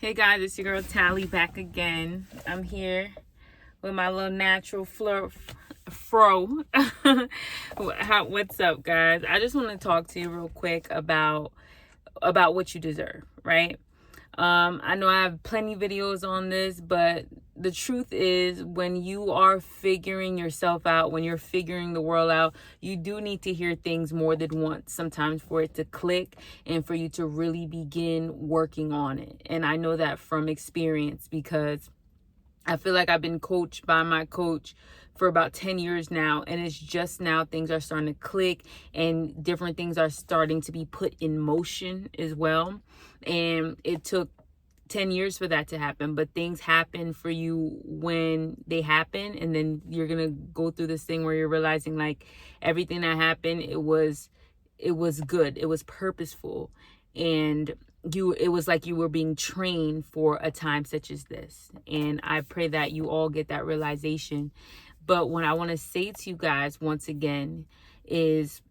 Hey guys, it's your girl Tally back again. I'm here with my little natural fro. What's up, guys? I just want to talk to you real quick about what you deserve, right? I know I have plenty videos on this, but the truth is when you are figuring yourself out, when you're figuring the world out, you do need to hear things more than once sometimes for it to click and for you to really begin working on it. And I know that from experience because I feel like I've been coached by my coach for about 10 years now, and it's just now things are starting to click and different things are starting to be put in motion as well. And it took 10 years for that to happen, but things happen for you when they happen, and then you're gonna go through this thing where you're realizing like everything that happened, it was good, it was purposeful, and it was like you were being trained for a time such as this. And I pray that you all get that realization. But what I want to say to you guys once again is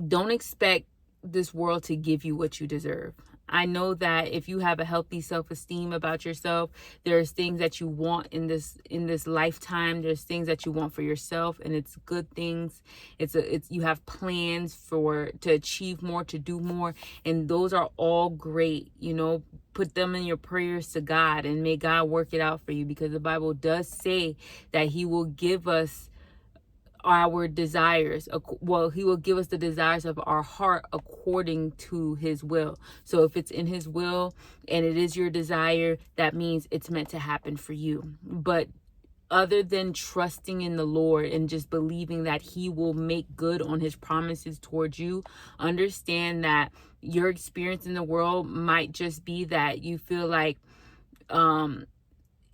don't expect this world to give you what you deserve. I know that if you have a healthy self-esteem about yourself, there's things that you want in this lifetime. There's things that you want for yourself, and it's good things. It's you have plans to achieve more, to do more, and those are all great. Put them in your prayers to God, and may God work it out for you, because the Bible does say that He will give us our desires. Well, He will give us the desires of our heart according to His will. So if it's in His will and it is your desire, that means it's meant to happen for you. But other than trusting in the Lord and just believing that He will make good on His promises towards you, understand that your experience in the world might just be that you feel like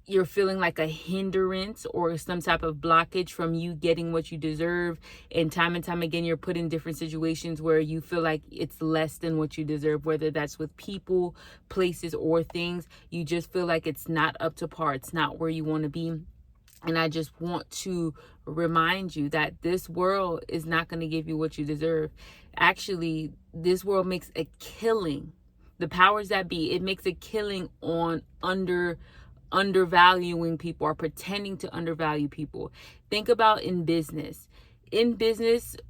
you're feeling like a hindrance or some type of blockage from you getting what you deserve. And time again, you're put in different situations where you feel like it's less than what you deserve, whether that's with people, places, or things. You just feel like it's not up to par. It's not where you want to be. And I just want to remind you that this world is not going to give you what you deserve. Actually, this world makes a killing. The powers that be, it makes a killing on undervaluing people or pretending to undervalue people. Think about in business,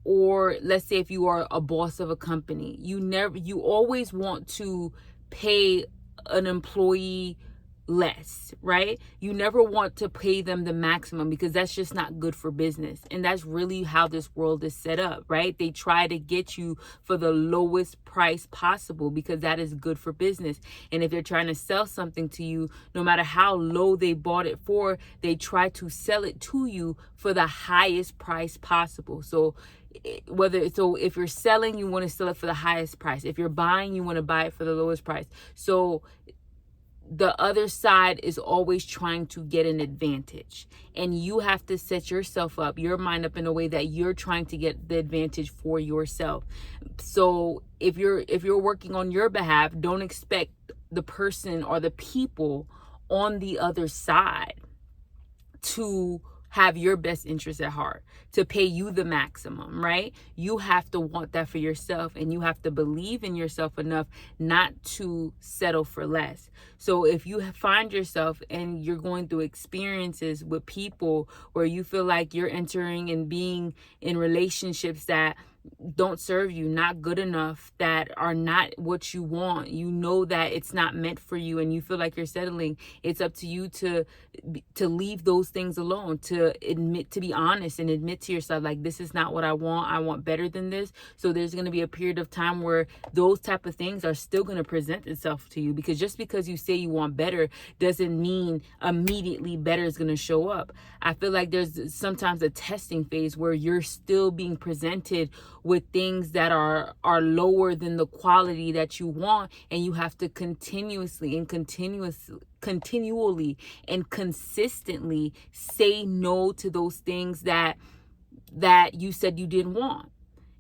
or let's say if you are a boss of a company, you always want to pay an employee less, right? You never want to pay them the maximum, because that's just not good for business. And that's really how this world is set up, right? They try to get you for the lowest price possible because that is good for business. And if they're trying to sell something to you, no matter how low they bought it for, they try to sell it to you for the highest price possible. So if you're selling, you want to sell it for the highest price. If you're buying, you want to buy it for the lowest price. So the other side is always trying to get an advantage, and you have to set yourself up, your mind up, in a way that you're trying to get the advantage for yourself. So if you're working on your behalf, don't expect the person or the people on the other side to have your best interest at heart, to pay you the maximum, right? You have to want that for yourself, and you have to believe in yourself enough not to settle for less. So if you find yourself and you're going through experiences with people where you feel like you're entering and being in relationships that don't serve you, not good enough, that are not what you want, you know that it's not meant for you, and you feel like you're settling, it's up to you to leave those things alone, to be honest and admit to yourself, like, this is not what I want better than this. So there's going to be a period of time where those type of things are still going to present itself to you, because just because you say you want better doesn't mean immediately better is going to show up. I feel like there's sometimes a testing phase where you're still being presented with things that are lower than the quality that you want, and you have to continually and consistently say no to those things that you said you didn't want.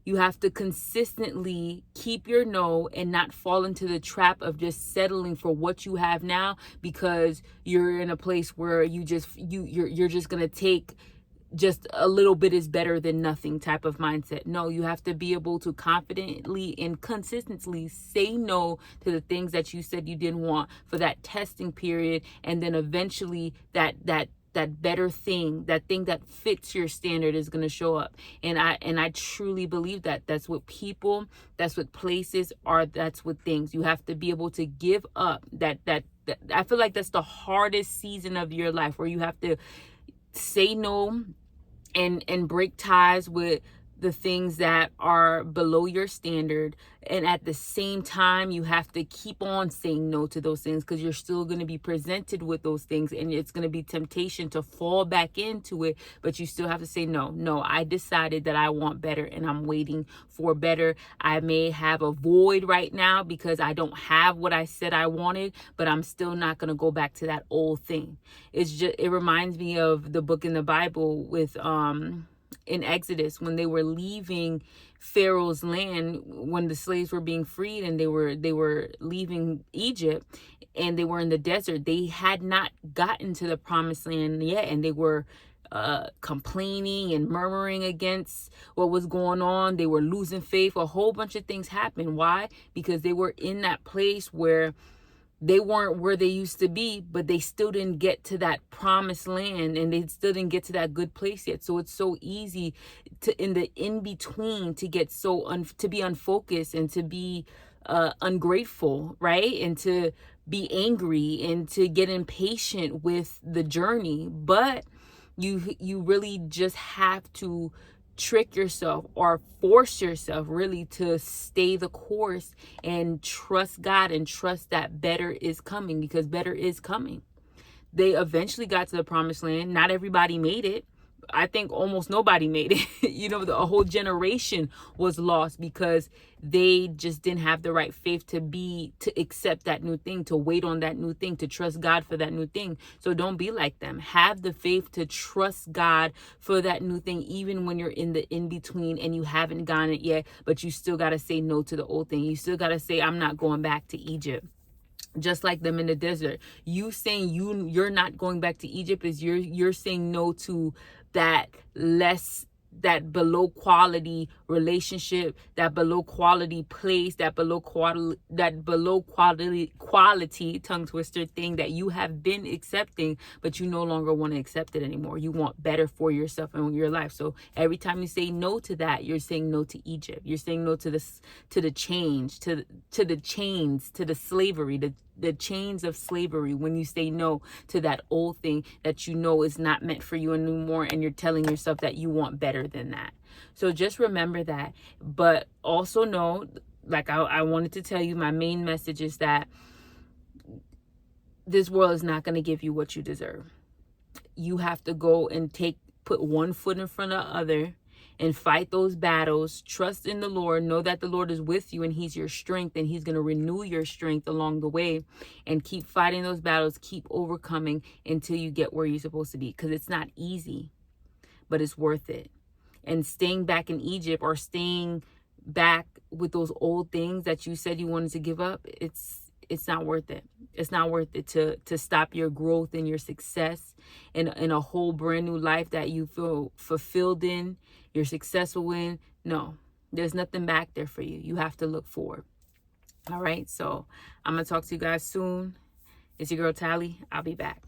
You have to consistently keep your no and not fall into the trap of just settling for what you have now, because you're in a place where you're just going to take just a little bit is better than nothing type of mindset. No, you have to be able to confidently and consistently say no to the things that you said you didn't want for that testing period, and then eventually that better thing, that thing that fits your standard, is going to show up. And I truly believe that that's what people, that's what places are, that's what things. You have to be able to give up that I feel like that's the hardest season of your life, where you have to say no and break ties with the things that are below your standard. And at the same time, you have to keep on saying no to those things, because you're still going to be presented with those things, and it's going to be temptation to fall back into it. But you still have to say no, I decided that I want better, and I'm waiting for better. I may have a void right now because I don't have what I said I wanted, but I'm still not going to go back to that old thing. It reminds me of the book in the Bible with in Exodus, when they were leaving Pharaoh's land, when the slaves were being freed, and they were leaving Egypt, and they were in the desert. They had not gotten to the promised land yet, and they were complaining and murmuring against what was going on. They were losing faith. A whole bunch of things happened. Why? Because they were in that place where they weren't where they used to be, but they still didn't get to that promised land, and they still didn't get to that good place yet. So it's so easy to, in the in-between, to get to be unfocused, and to be ungrateful, right? And to be angry, and to get impatient with the journey. But you really just have to trick yourself, or force yourself really, to stay the course and trust God, and trust that better is coming, because better is coming. They eventually got to the promised land. Not everybody made it. I think almost nobody made it. A whole generation was lost because they just didn't have the right faith to accept that new thing, to wait on that new thing, to trust God for that new thing. So don't be like them. Have the faith to trust God for that new thing, even when you're in the in-between and you haven't gotten it yet, but you still got to say no to the old thing. You still got to say, I'm not going back to Egypt. Just like them in the desert. You saying you're not going back to Egypt is you're saying no to that below quality relationship, that below quality place, that below quality tongue twister thing that you have been accepting, but you no longer want to accept it anymore. You want better for yourself and your life. So every time you say no to that, you're saying no to Egypt. You're saying no to the change, to the chains, to the slavery, the chains of slavery. When you say no to that old thing that you know is not meant for you anymore, and you're telling yourself that you want better than that. So just remember that. But also know, like I wanted to tell you, my main message is that this world is not going to give you what you deserve. You have to go and put one foot in front of the other, and fight those battles. Trust in the Lord. Know that the Lord is with you, and he's your strength, and he's going to renew your strength along the way. And keep fighting those battles. Keep overcoming until you get where you're supposed to be, because it's not easy, but it's worth it. And staying back in Egypt, or staying back with those old things that you said you wanted to give up, it's not worth it. It's not worth it to stop your growth and your success in a whole brand new life that you feel fulfilled in, you're successful in. No, there's nothing back there for you. You have to look forward. All right. So I'm going to talk to you guys soon. It's your girl Tally. I'll be back.